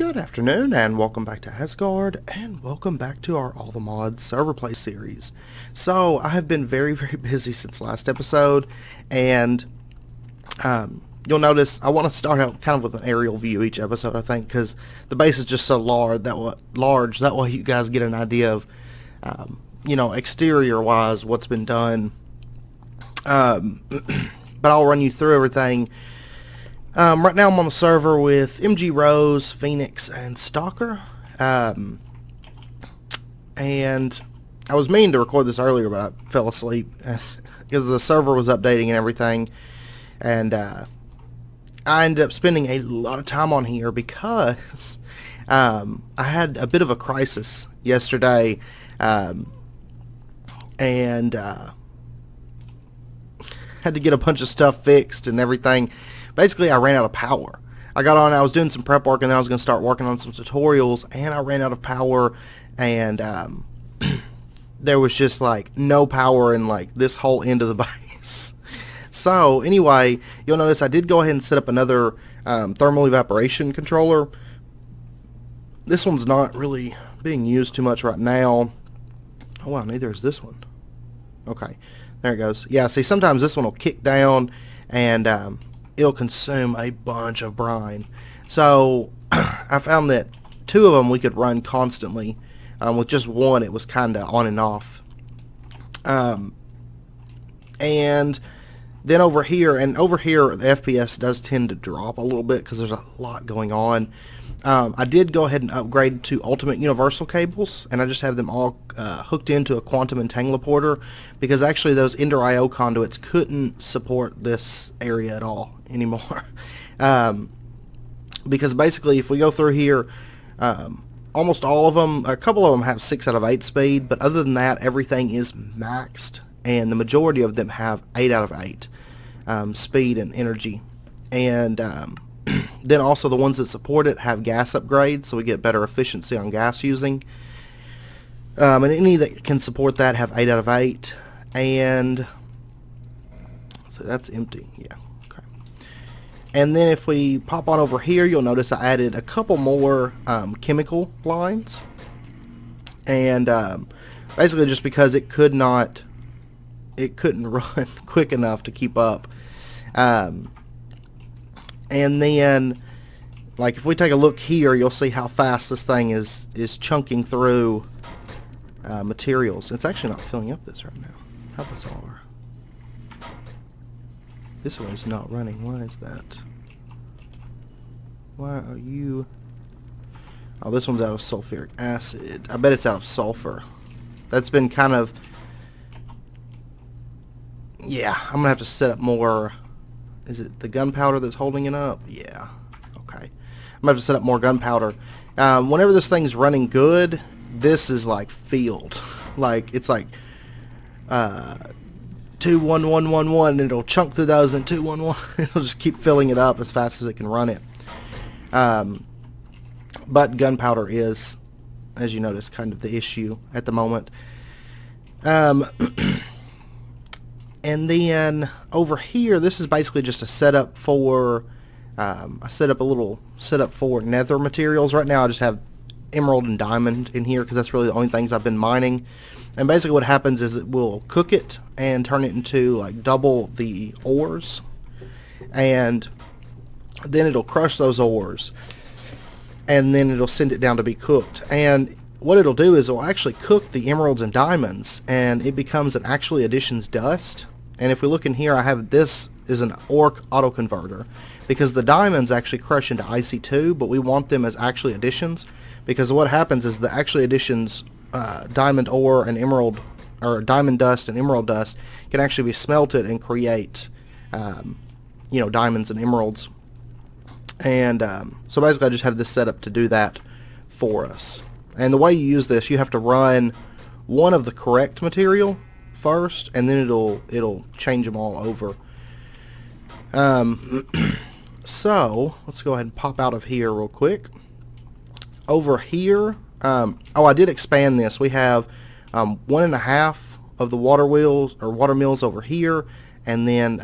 Good afternoon, and welcome back to Asgard, and welcome back to our All the Mods server play series. So, I have been very busy since last episode, and you'll notice I want to start out kind of with an aerial view each episode, I think, because the base is just so large, that way you guys get an idea of, exterior-wise, what's been done. But I'll run you through everything. Right now I'm on the server with MG Rose, Phoenix, and Stalker. And I was meaning to record this earlier, but I fell asleep because the server was updating and everything. And I ended up spending a lot of time on here because I had a bit of a crisis yesterday. And had to get a bunch of stuff fixed and everything. Basically, I ran out of power. I got on, I was doing some prep work, and then I was going to start working on some tutorials, and I ran out of power, and there was just, like, no power in, like, this whole end of the base. So, anyway, you'll notice I did go ahead and set up another thermal evaporation controller. This one's not really being used too much right now. Oh, wow, neither is this one. Okay, there it goes. Yeah, see, sometimes this one will kick down, and it'll consume a bunch of brine. So I found that two of them we could run constantly. With just one, it was kind of on and off. And then over here the FPS does tend to drop a little bit because there's a lot going on. I did go ahead and upgrade to ultimate universal cables, and I just have them all hooked into a quantum entangleporter, because actually those Ender IO conduits couldn't support this area at all anymore. Because basically if we go through here, almost all of them, a couple of them have 6 out of 8 speed, but other than that everything is maxed, and the majority of them have 8 out of 8 speed and energy. And then also the ones that support it have gas upgrades, so we get better efficiency on gas using. And any that can support that have 8 out of 8. And so that's empty. Yeah. Okay. And then if we pop on over here, you'll notice I added a couple more chemical lines. And basically just because it couldn't run quick enough to keep up. And then, like, if we take a look here, you'll see how fast this thing is chunking through materials. It's actually not filling up this right now. How bizarre. This one's not running. Why is that? Why are you... Oh, this one's out of sulfuric acid. I bet it's out of sulfur. That's been kind of... Yeah, I'm going to have to set up more... Is it the gunpowder that's holding it up? Yeah. Okay. I'm going to have to set up more gunpowder. Whenever this thing's running good, this is like field. Like, it's like 2, 1, 1, 1, 1, and it'll chunk through those, and 2, 1, 1. It'll just keep filling it up as fast as it can run it. But gunpowder is, as you notice, kind of the issue at the moment. And then over here, this is basically just a setup for, I set up a little setup for nether materials. Right now I just have emerald and diamond in here because that's really the only things I've been mining. And basically what happens is it will cook it and turn it into like double the ores. And then it'll crush those ores. And then it'll send it down to be cooked. And what it'll do is it'll actually cook the emeralds and diamonds, and it becomes an actually additions dust. And if we look in here, I have this is an orc autoconverter, because the diamonds actually crush into IC2, but we want them as actually additions, because what happens is the actually additions diamond ore and emerald, or diamond dust and emerald dust, can actually be smelted and create diamonds and emeralds. And so basically I just have this set up to do that for us. And the way you use this, you have to run one of the correct material first, and then it'll change them all over. So let's go ahead and pop out of here real quick. Over here, I did expand this. We have 1.5 of the water mills over here, and then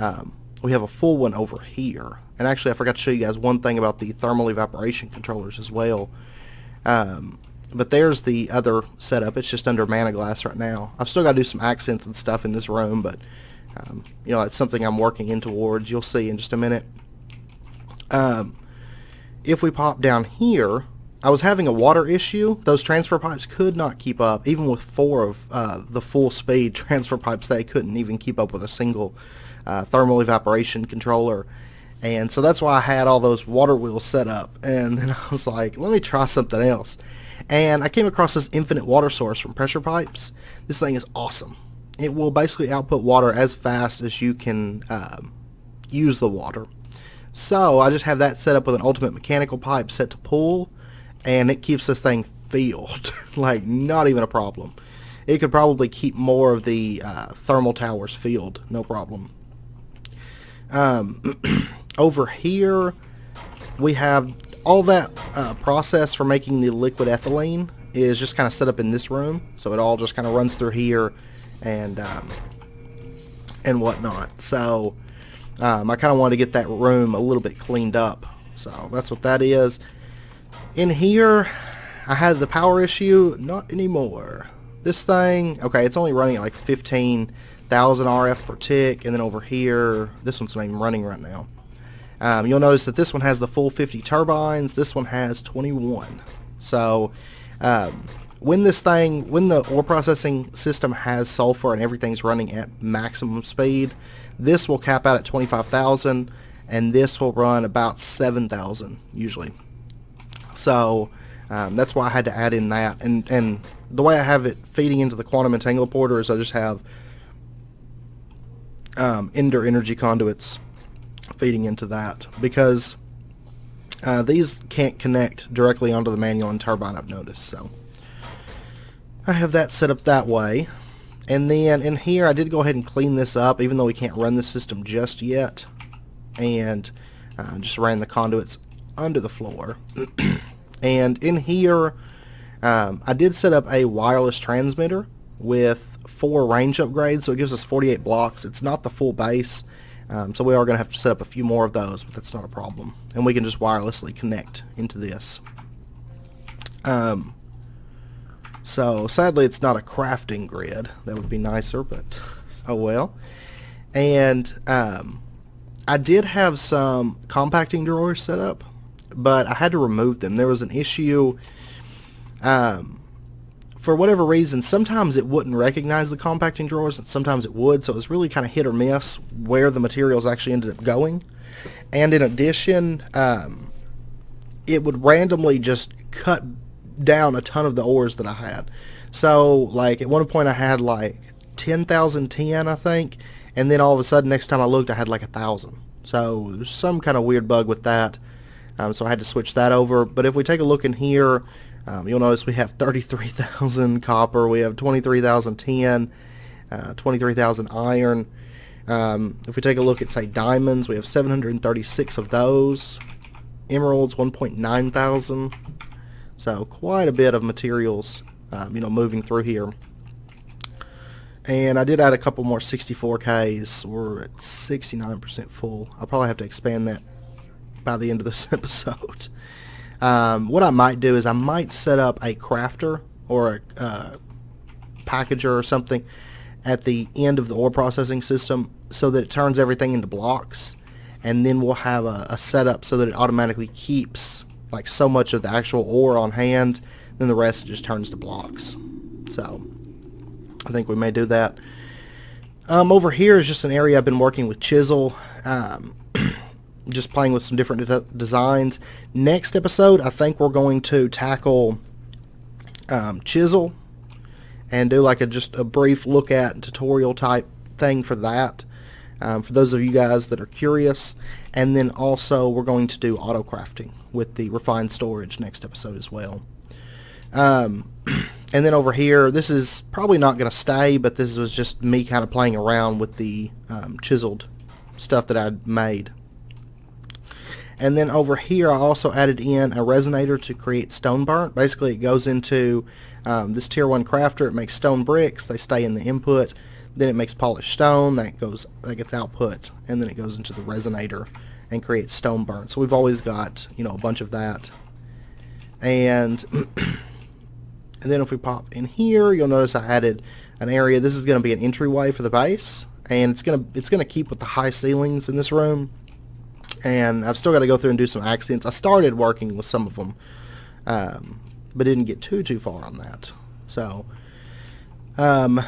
we have a full one over here. And actually, I forgot to show you guys one thing about the thermal evaporation controllers as well. But there's the other setup. It's just under mana glass right now. I've still got to do some accents and stuff in this room, but you know, it's something I'm working in towards. You'll see in just a minute. If we pop down here, I was having a water issue. Those transfer pipes could not keep up. Even with 4 of the full speed transfer pipes, they couldn't even keep up with a single thermal evaporation controller. And so that's why I had all those water wheels set up. And then I was like, let me try something else. And I came across this infinite water source from Pressure Pipes. This thing is awesome. It will basically output water as fast as you can use the water. So I just have that set up with an ultimate mechanical pipe set to pull, and it keeps this thing filled. Like, not even a problem. It could probably keep more of the thermal towers filled, no problem. Over here we have all that process for making the liquid ethylene is just kind of set up in this room, so it all just kind of runs through here and whatnot. So I kind of wanted to get that room a little bit cleaned up, so that's what that is. In here I had the power issue. Not anymore. This thing, okay, it's only running at like 15,000 RF per tick, and then over here this one's not even running right now. You'll notice that this one has the full 50 turbines, this one has 21. So when the ore processing system has sulfur and everything's running at maximum speed, this will cap out at 25,000, and this will run about 7,000 usually. So that's why I had to add in that. And the way I have it feeding into the quantum entanglement porter is I just have Ender energy conduits feeding into that, because these can't connect directly onto the manual and turbine, I've noticed. So I have that set up that way. And then in here I did go ahead and clean this up, even though we can't run this system just yet, and just ran the conduits under the floor. And in here I did set up a wireless transmitter with 4 range upgrades, so it gives us 48 blocks. It's not the full base, so we are going to have to set up a few more of those, but that's not a problem. And we can just wirelessly connect into this. So sadly it's not a crafting grid. That would be nicer, but oh well. And I did have some compacting drawers set up, but I had to remove them. There was an issue. For whatever reason, sometimes it wouldn't recognize the compacting drawers, and sometimes it would, so it was really kind of hit or miss where the materials actually ended up going. And in addition, it would randomly just cut down a ton of the ores that I had. So, like, at one point I had like 10,010, I think, and then all of a sudden, next time I looked, I had like 1,000. So, there's some kind of weird bug with that. So I had to switch that over. But if we take a look in here, you'll notice we have 33,000 copper, we have 23,000 tin, 23,000 iron. If we take a look at, say, diamonds, we have 736 of those. Emeralds, 1.9 thousand. So quite a bit of materials, moving through here. And I did add a couple more 64Ks. We're at 69% full. I'll probably have to expand that by the end of this episode. What I might do is I might set up a crafter or a packager or something at the end of the ore processing system so that it turns everything into blocks, and then we'll have a setup so that it automatically keeps like so much of the actual ore on hand, then the rest just turns to blocks. So I think we may do that. Over here is just an area I've been working with chisel, just playing with some different designs. Next episode, I think we're going to tackle chisel and do like just a brief look at tutorial type thing for that, for those of you guys that are curious. And then also we're going to do auto crafting with the refined storage next episode as well. And then over here, this is probably not going to stay, but this was just me kind of playing around with the chiseled stuff that I'd made. And then over here, I also added in a resonator to create stone burnt. Basically, it goes into this tier 1 crafter. It makes stone bricks. They stay in the input. Then it makes polished stone. That gets output, and then it goes into the resonator. and create stone burnt. So we've always got, you know, a bunch of that. And and then if we pop in here, you'll notice I added an area. This is going to be an entryway for the base, and it's gonna keep with the high ceilings in this room. And I've still got to go through and do some accents. I started working with some of them, but didn't get too far on that. So, and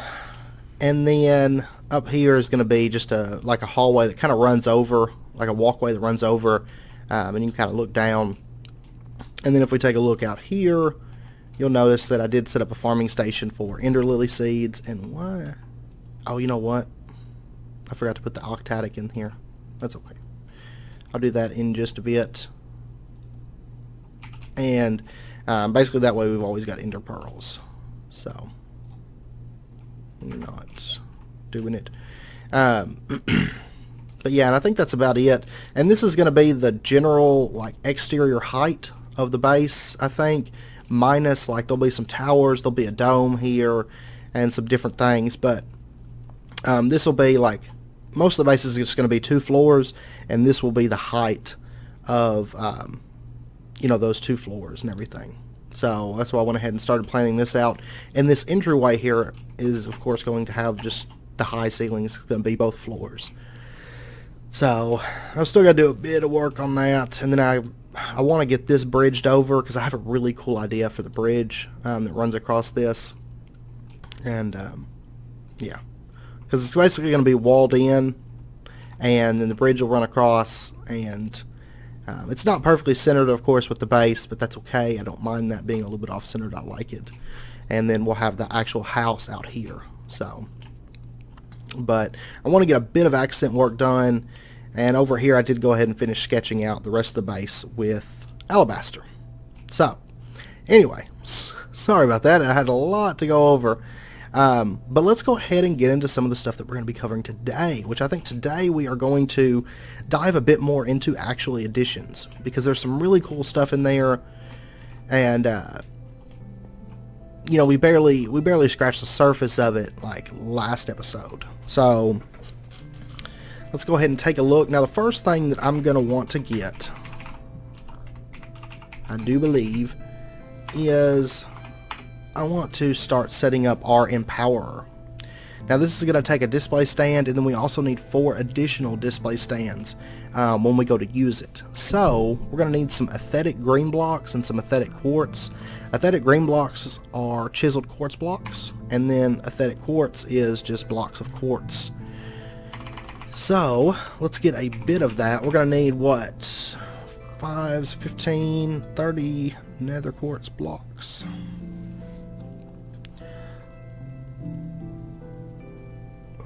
then up here is going to be just like a hallway that kind of runs over, like a walkway that runs over, and you can kind of look down. And then if we take a look out here, you'll notice that I did set up a farming station for ender lily seeds. And why? Oh, you know what? I forgot to put the octatic in here. That's okay. I'll do that in just a bit. And basically that way we've always got ender pearls. So, not doing it. But yeah, and I think that's about it. And this is going to be the general like exterior height of the base, I think. Minus, like, there'll be some towers, there'll be a dome here, and some different things. But this will be like, most of the base is just going to be 2 floors, and this will be the height of, you know, those 2 floors and everything. So that's why I went ahead and started planning this out. And this entryway here is, of course, going to have just the high ceilings. It's going to be both floors. So I've still got to do a bit of work on that. And then I want to get this bridged over because I have a really cool idea for the bridge that runs across this. And, yeah. Because it's basically going to be walled in, and then the bridge will run across, and it's not perfectly centered, of course, with the base, but that's okay. I don't mind that being a little bit off-centered. I like it. And then we'll have the actual house out here. So, but I want to get a bit of accent work done, and over here I did go ahead and finish sketching out the rest of the base with alabaster. So, anyway, sorry about that. I had a lot to go over. But let's go ahead and get into some of the stuff that we're going to be covering today, which I think today we are going to dive a bit more into actually additions, because there's some really cool stuff in there, and you know, we barely scratched the surface of it like last episode. So let's go ahead and take a look. Now the first thing that I'm going to want to get, I do believe, is I want to start setting up our Empowerer. Now this is going to take a display stand, and then we also need 4 additional display stands when we go to use it. So we're going to need some aesthetic green blocks and some aesthetic quartz. Aesthetic green blocks are chiseled quartz blocks, and then aesthetic quartz is just blocks of quartz. So let's get a bit of that. We're going to need what? 5s, 15, 30 nether quartz blocks.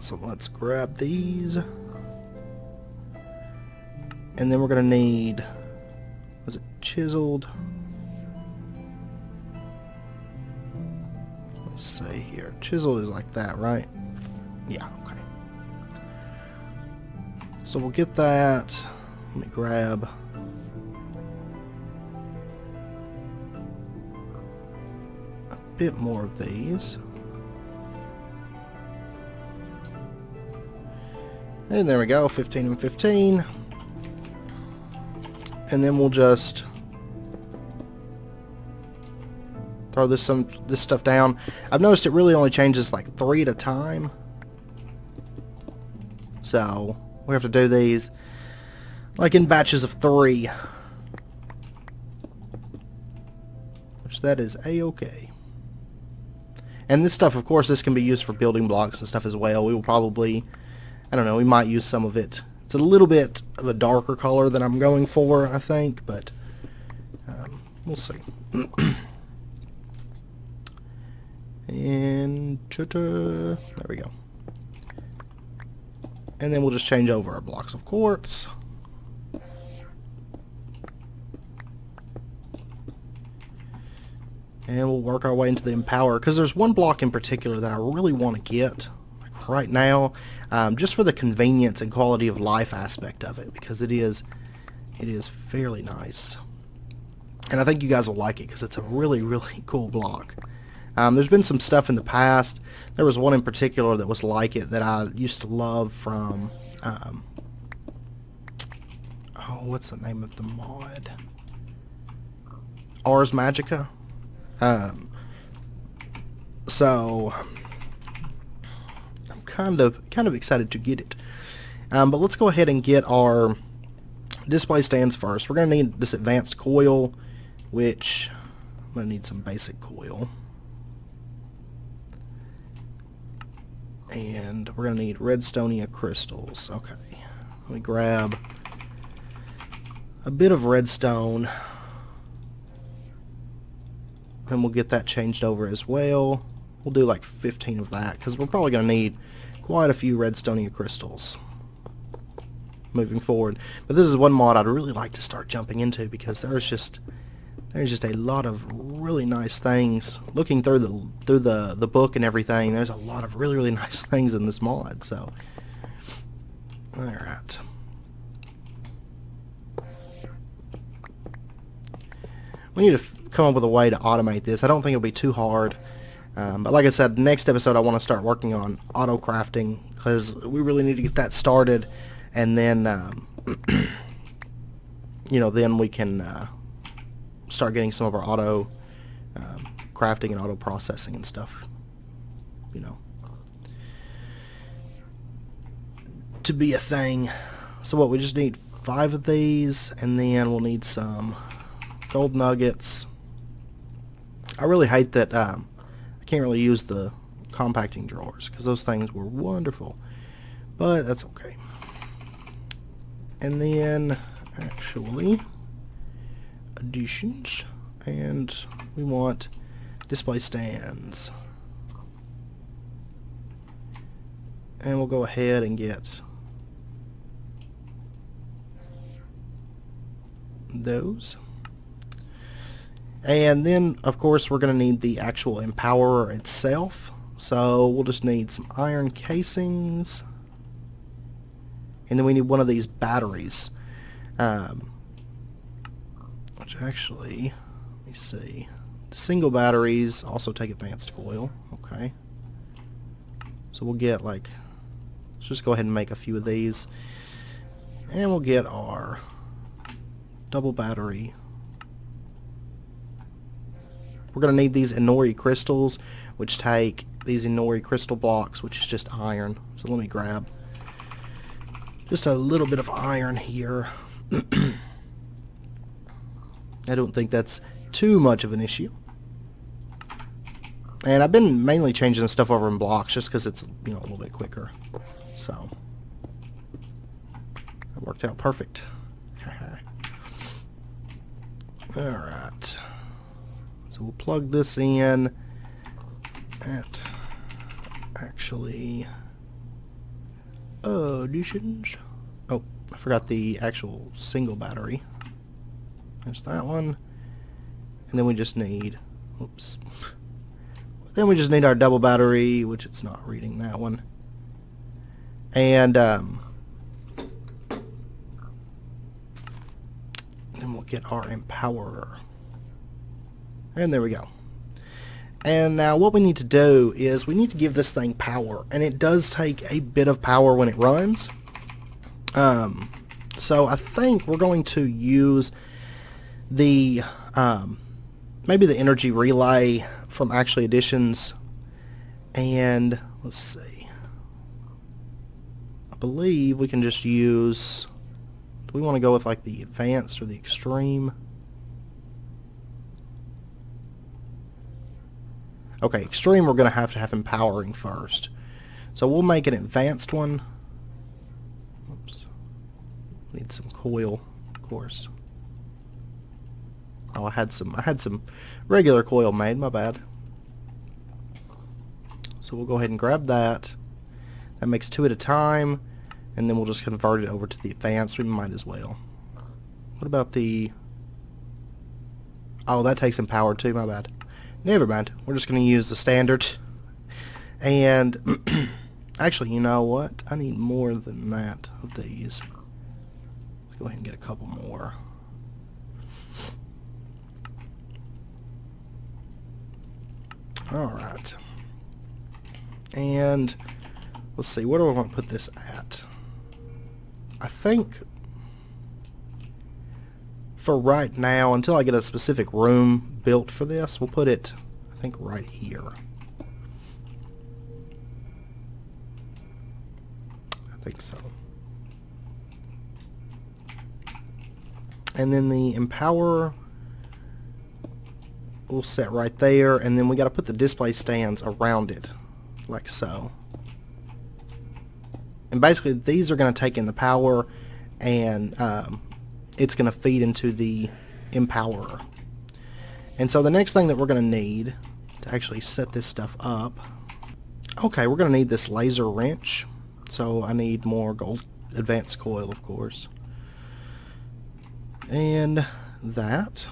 So let's grab these. And then we're going to need, was it chiseled? Let's see here. Chiseled is like that, right? Yeah, okay. So we'll get that. Let me grab a bit more of these. And there we go, 15 and 15. And then we'll just throw this stuff down. I've noticed it really only changes like 3 at a time. So we have to do these like in batches of 3. Which that is a-okay. And this stuff, of course, this can be used for building blocks and stuff as well. We will probably, I don't know, we might use some of it. It's a little bit of a darker color than I'm going for, I think, but we'll see. And there we go. And then we'll just change over our blocks of quartz. And we'll work our way into the Empower, because there's one block in particular that I really want to get right now, just for the convenience and quality of life aspect of it, because it is fairly nice, and I think you guys will like it because it's a really cool block. There's been some stuff in the past. There was one in particular that was like it that I used to love from oh Oh, what's the name of the mod? Ars Magica. So I'm kind of excited to get it. But let's go ahead and get our display stands first. We're going to need this advanced coil, which I'm going to need some basic coil. And we're going to need redstonia crystals. Okay. Let me grab a bit of redstone. And we'll get that changed over as well. We'll do like 15 of that, because we're probably going to need quite a few redstonia crystals moving forward. But this is one mod I'd really like to start jumping into, because there's just a lot of really nice things. Looking through the book and everything, there's a lot of really nice things in this mod. So, all right. We need to come up with a way to automate this. I don't think it'll be too hard. But like I said, next episode I want to start working on auto crafting, because we really need to get that started, and then then we can start getting some of our auto crafting and auto processing and stuff, to be a thing. So what, we just need 5 of these, and then we'll need some gold nuggets. I really hate that I can't really use the compacting drawers, because those things were wonderful, but that's okay. And then actually additions, and we want display stands, and we'll go ahead and get those. And then of course we're going to need the actual empowerer itself, so we'll just need some iron casings, and then we need one of these batteries, which actually, let me see, the single batteries also take advanced coil. Okay, so we'll get let's just go ahead and make a few of these, and we'll get our double battery. We're going to need these Inori crystals, which take these Inori crystal blocks, which is just iron. So let me grab just a little bit of iron here. I don't think that's too much of an issue. And I've been mainly changing stuff over in blocks just because it's a little bit quicker. So that worked out perfect. Alright. So we'll plug this in at actually additions. Oh, I forgot the actual single battery. There's that one. And then we just need, oops. Then we just need our double battery, which it's not reading that one. And then we'll get our empowerer. And there we go. And now what we need to do is we need to give this thing power, and it does take a bit of power when it runs. So I think we're going to use the maybe the energy relay from actually additions, and let's see, I believe we can just use, do we want to go with like the advanced or the extreme? Okay, extreme we're going to have empowering first. So we'll make an advanced one. Oops. Need some coil, of course. Oh, I had some regular coil made, my bad. So we'll go ahead and grab that. That makes 2 at a time, and then we'll just convert it over to the advanced. We might as well. What about the, oh, that takes some power too, my bad. Never mind. We're just going to use the standard. And actually, you know what? I need more than that of these. Let's go ahead and get a couple more. Alright. And let's see, where do I want to put this at? I think for right now, until I get a specific room built for this, we'll put it, I think, right here. I think so. And then the Empower we'll set right there, and then we got to put the display stands around it, like so. And basically, these are going to take in the power, and it's going to feed into the Empowerer. And so the next thing that we're going to need to actually set this stuff up, okay, we're going to need this laser wrench. So I need more gold advanced coil, of course. And that.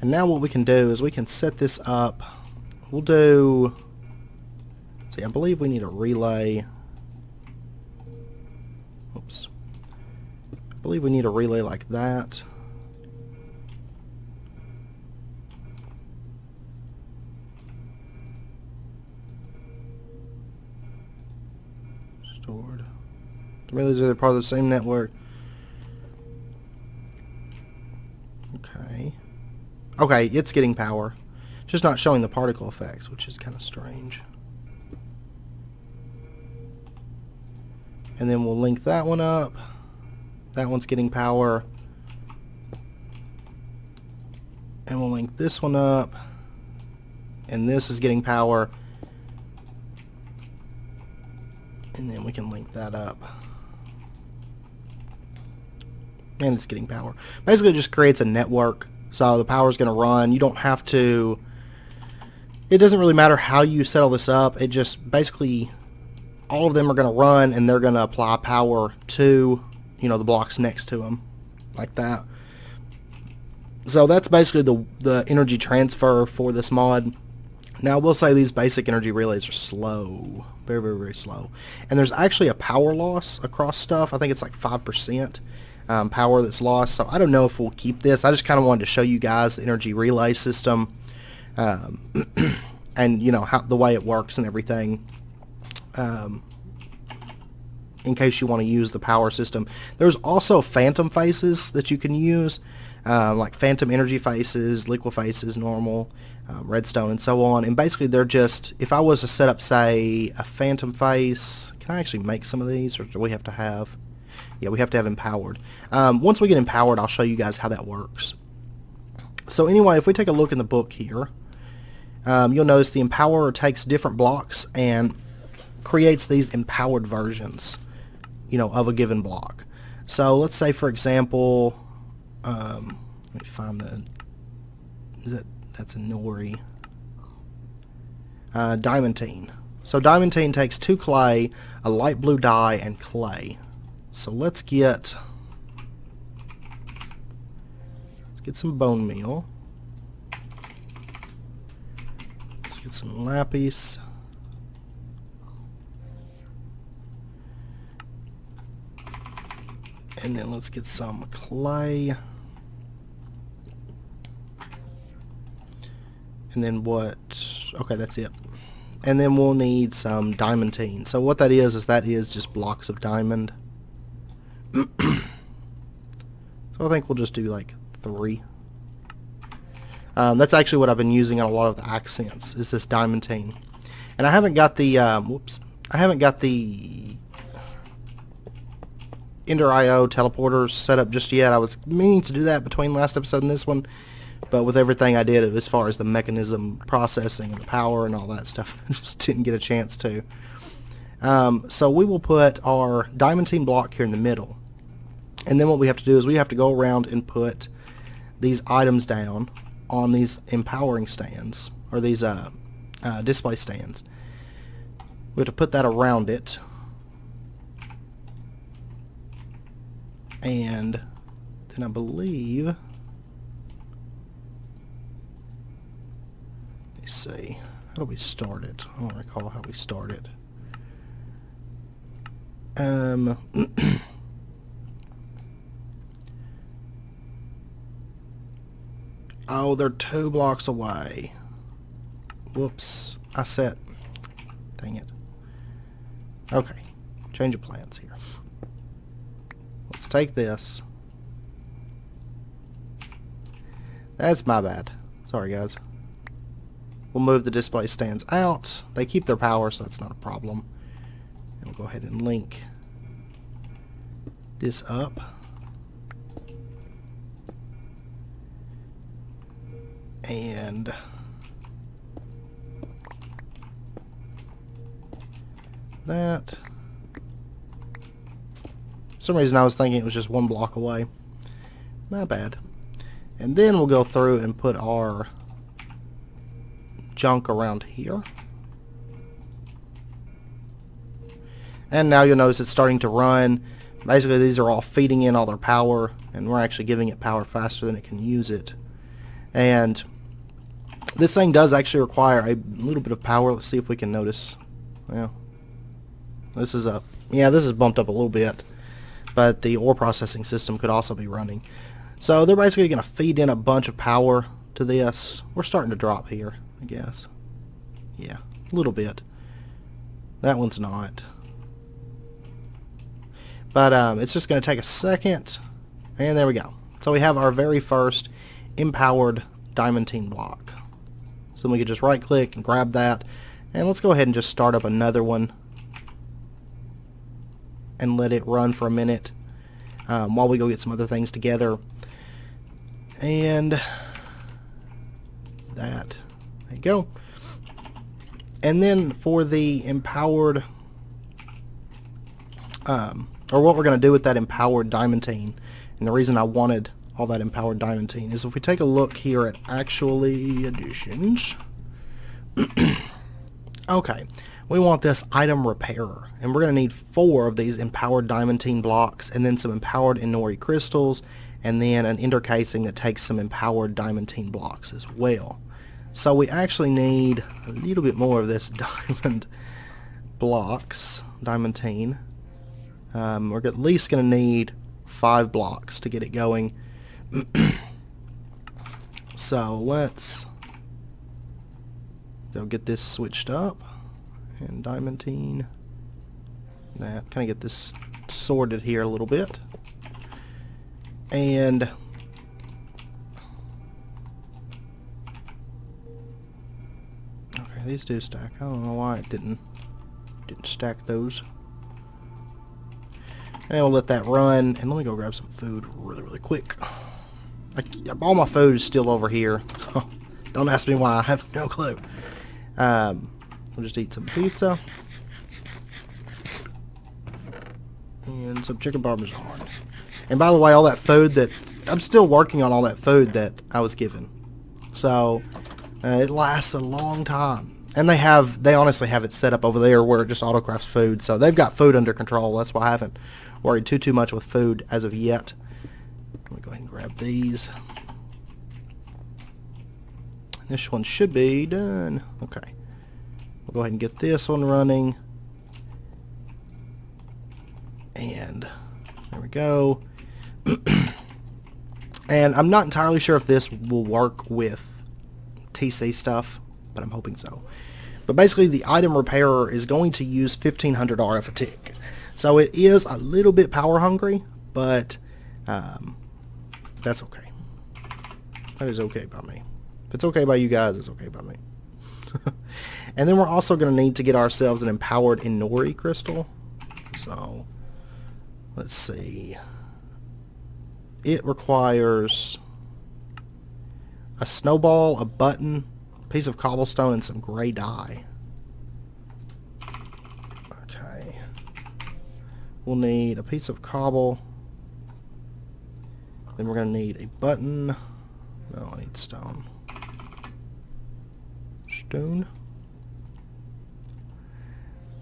And now what we can do is we can set this up. We'll do, see, I believe we need a relay. Oops. I believe we need a relay like that. Stored. Relays are part of the same network. Okay. Okay, it's getting power. It's just not showing the particle effects, which is kind of strange. And then we'll link that one up. That one's getting power. And we'll link this one up. And this is getting power. And then we can link that up. And it's getting power. Basically, it just creates a network. So the power's going to run. You don't have to... It doesn't really matter how you set all this up. It just basically... all of them are going to run, and they're going to apply power to, you know, the blocks next to them. Like that. So that's basically the energy transfer for this mod. Now, I will say these basic energy relays are slow. Very, very, very slow. And there's actually a power loss across stuff. I think it's like 5%. Power that's lost, so I don't know if we'll keep this. I just kind of wanted to show you guys the energy relay system, and you know how the way it works and everything. In case you want to use the power system, there's also phantom faces that you can use, like phantom energy faces, liquid faces, normal, redstone, and so on. And basically, they're just, if I was to set up, say, a phantom face, can I actually make some of these, or do we have to have? Yeah, we have to have empowered. Once we get empowered, I'll show you guys how that works. So anyway, if we take a look in the book here, you'll notice the Empowerer takes different blocks and creates these empowered versions, you know, of a given block. So let's say, for example, let me find that's a Nori. Diamantine. So Diamantine takes 2 clay, a light blue dye, and clay. So let's get some bone meal. Let's get some lapis. And then let's get some clay. And then what? Okay, that's it. And then we'll need some diamantine. So what that is that is just blocks of diamond. So I think we'll just do like 3. That's actually what I've been using on a lot of the accents, is this diamantine. And I haven't got the I haven't got the Ender IO teleporters set up just yet. I was meaning to do that between last episode and this one, but with everything I did as far as the mechanism processing and the power and all that stuff, I just didn't get a chance to. So we will put our diamantine block here in the middle. And then what we have to do is we have to go around and put these items down on these empowering stands, or these display stands. We have to put that around it. And then I believe, let me see, how do we start it? I don't recall how we start it. Oh, they're 2 blocks away. Whoops. I set. Dang it. Okay. Change of plans here. Let's take this. That's my bad. Sorry, guys. We'll move the display stands out. They keep their power, so that's not a problem. And we'll go ahead and link this up. And that. For some reason I was thinking it was just one block away. Not bad. And then we'll go through and put our junk around here. And now you'll notice it's starting to run. Basically these are all feeding in all their power, and we're actually giving it power faster than it can use it. And this thing does actually require a little bit of power. Let's see if we can notice. Well, this is up. Yeah, this is bumped up a little bit. But the ore processing system could also be running. So they're basically going to feed in a bunch of power to this. We're starting to drop here, I guess. Yeah, a little bit. That one's not. But it's just going to take a second. And there we go. So we have our very first empowered diamantine block. So then we can just right click and grab that. And let's go ahead and just start up another one. And let it run for a minute while we go get some other things together. And that. There you go. And then for the empowered, or what we're going to do with that empowered diamantine, and the reason I wanted all that empowered diamantine is if we take a look here at actually additions. Okay, we want this item repairer, and we're going to need 4 of these empowered diamantine blocks, and then some empowered inori crystals, and then an ender casing that takes some empowered diamantine blocks as well. So we actually need a little bit more of this diamond blocks, diamantine. We're at least going to need 5 blocks to get it going. So let's go get this switched up. And diamantine. That. Kind of get this sorted here a little bit. And okay, these do stack. I don't know why it didn't stack those. And we'll let that run. And let me go grab some food really quick. All my food is still over here. Don't ask me why. I have no clue. We'll just eat some pizza. And some chicken parmesan. And by the way, all that food that... I'm still working on all that food that I was given. So, it lasts a long time. And they honestly have it set up over there where it just auto-crafts food. So they've got food under control. That's why I haven't worried too much with food as of yet. Let me go ahead and grab these. This one should be done. Okay. We'll go ahead and get this one running. And there we go. And I'm not entirely sure if this will work with TC stuff, but I'm hoping so. But basically the item repairer is going to use 1500 RF a tick. So it is a little bit power hungry, but that's okay. That is okay by me. If it's okay by you guys, it's okay by me. And then we're also going to need to get ourselves an empowered inori crystal. So let's see. It requires a snowball, a button, a piece of cobblestone, and some gray dye. Okay. We'll need a piece of cobble. Then we're going to need a button. No, I need stone. Stone.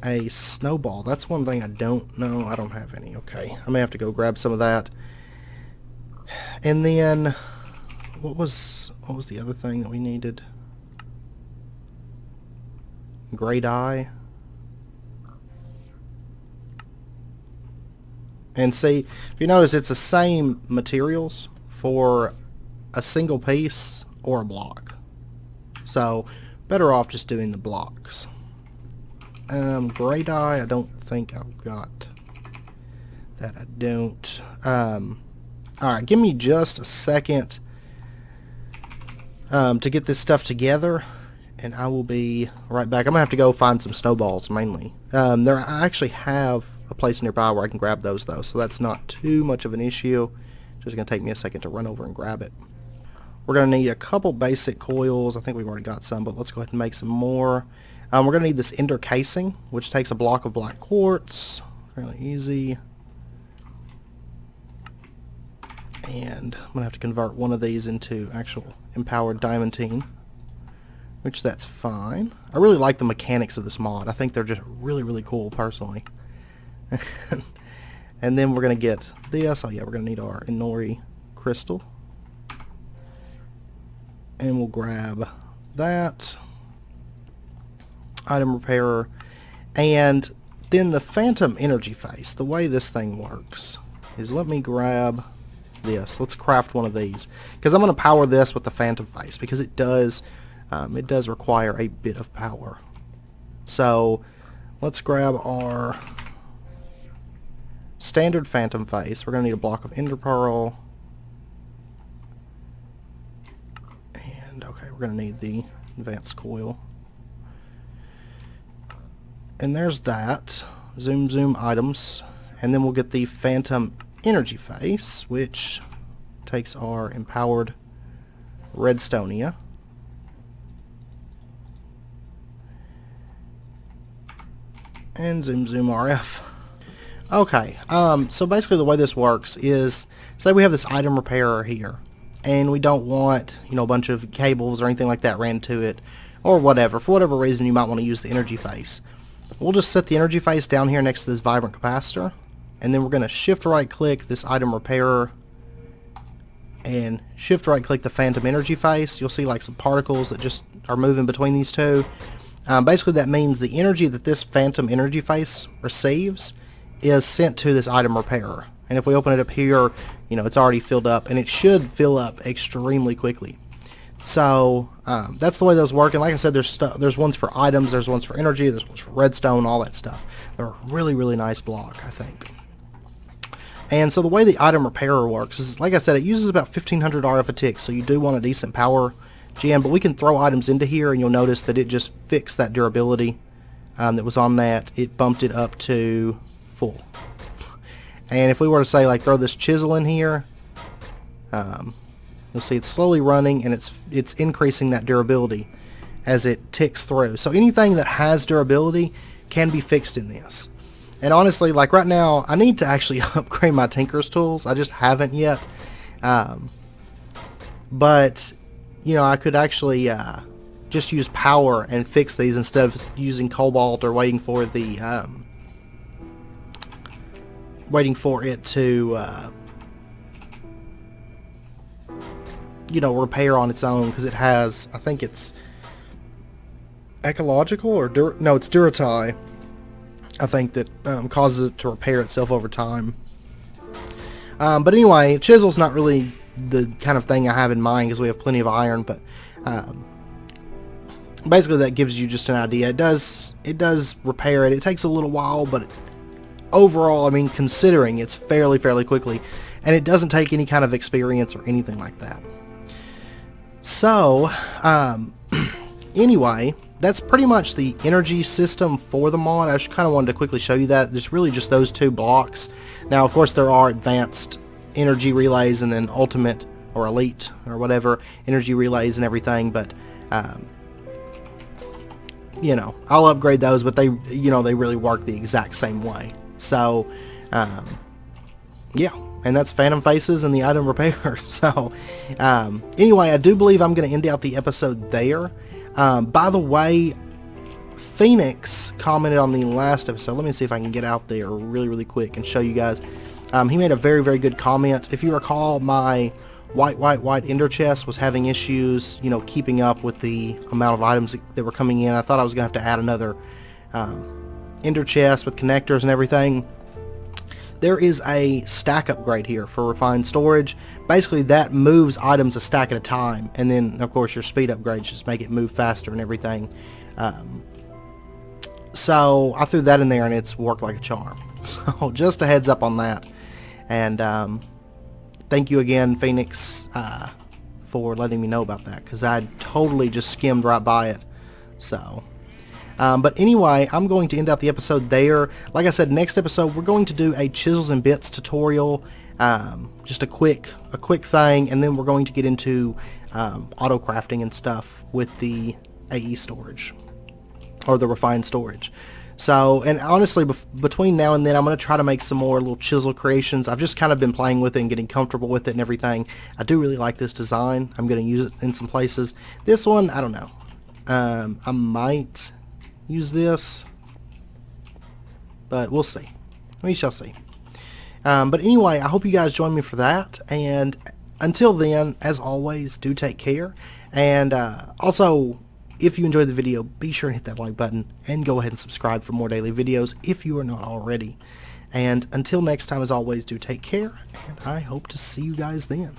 A snowball. That's one thing I don't know. I don't have any. Okay. I may have to go grab some of that. And then what was the other thing that we needed? Gray dye. And see, if you notice, it's the same materials for a single piece or a block. So better off just doing the blocks. Gray dye, I don't think I've got That I don't. Alright, give me just a second to get this stuff together, and I will be right back. I'm going to have to go find some snowballs, mainly. I actually have a place nearby where I can grab those, though, so that's not too much of an issue. Just going to take me a second to run over and grab it. We're going to need a couple basic coils. I think we've already got some, but let's go ahead and make some more. We're going to need this ender casing, which takes a block of black quartz. Really easy. And I'm going to have to convert one of these into actual empowered diamantine, which that's fine. I really like the mechanics of this mod. I think they're just really, really cool, personally. And then we're going to get this. Oh yeah, we're going to need our Inori crystal. And we'll grab that. Item repairer. And then the phantom energy face. The way this thing works is, let me grab this. Let's craft one of these, because I'm going to power this with the phantom face, because it does require a bit of power. So let's grab our standard phantom face. We're going to need a block of ender pearl, and okay, we're going to need the advanced coil, and there's that. Zoom items, and then we'll get the phantom energy face, which takes our empowered redstonia. And zoom RF. Okay, so basically the way this works is, say we have this item repairer here, and we don't want, you know, a bunch of cables or anything like that ran to it, or whatever. For whatever reason you might want to use the energy face. We'll just set the energy face down here next to this vibrant capacitor, and then we're going to shift right click this item repairer and shift right click the phantom energy face. You'll see like some particles that just are moving between these two. Basically that means the energy that this phantom energy face receives is sent to this item repairer. And if we open it up here, you know, it's already filled up, and it should fill up extremely quickly. So that's the way those work. And like I said, there's ones for items, there's ones for energy, there's ones for redstone, all that stuff. They're a really, really nice block, I think. And so the way the item repairer works is, like I said, it uses about 1500 RF a tick, so you do want a decent power gem, but we can throw items into here and you'll notice that it just fixed that durability that was on that. It bumped it up to full. And if we were to say, like, throw this chisel in here, you'll see it's slowly running, and it's increasing that durability as it ticks through. So anything that has durability can be fixed in this. And honestly, like right now, I need to actually upgrade my Tinker's tools. I just haven't yet. But, you know, I could actually just use power and fix these instead of using cobalt or waiting for the it to you know, repair on its own, because it has, I think it's ecological or no, it's Duratai, I think, that causes it to repair itself over time. But anyway, chisel's not really the kind of thing I have in mind, because we have plenty of iron, but basically that gives you just an idea. It does repair it. It takes a little while, but overall, I mean, considering, it's fairly quickly, and it doesn't take any kind of experience or anything like that. So anyway, that's pretty much the energy system for the mod. I just kind of wanted to quickly show you that. There's really just those two blocks. Now, of course, there are advanced energy relays and then ultimate or elite or whatever energy relays and everything, but you know, I'll upgrade those, but they, you know, they really work the exact same way. So yeah, and that's Phantom Faces and the item repair. So anyway, I do believe I'm going to end out the episode there. By the way, Phoenix commented on the last episode. Let me see if I can get out there really quick and show you guys. He made a very good comment. If you recall, my white ender chest was having issues, you know, keeping up with the amount of items that were coming in. I thought I was going to have to add another ender chest with connectors and everything. There is a stack upgrade here for refined storage. Basically, that moves items a stack at a time, and then, of course, your speed upgrades just make it move faster and everything. So I threw that in there and it's worked like a charm. So just a heads up on that. And thank you again, Phoenix, for letting me know about that, because I totally just skimmed right by it. So but anyway, I'm going to end out the episode there. Like I said, next episode we're going to do a chisels and bits tutorial, just a quick thing, and then we're going to get into auto crafting and stuff with the AE storage, or the refined storage. So, and honestly, between now and then, I'm going to try to make some more little chisel creations. I've just kind of been playing with it and getting comfortable with it and everything. I do really like this design. I'm going to use it in some places. This one, I don't know. I might use this, but we'll see. We shall see. But anyway, I hope you guys join me for that. And until then, as always, do take care. And also, if you enjoyed the video, be sure and hit that like button and go ahead and subscribe for more daily videos if you are not already. And until next time, as always, do take care, and I hope to see you guys then.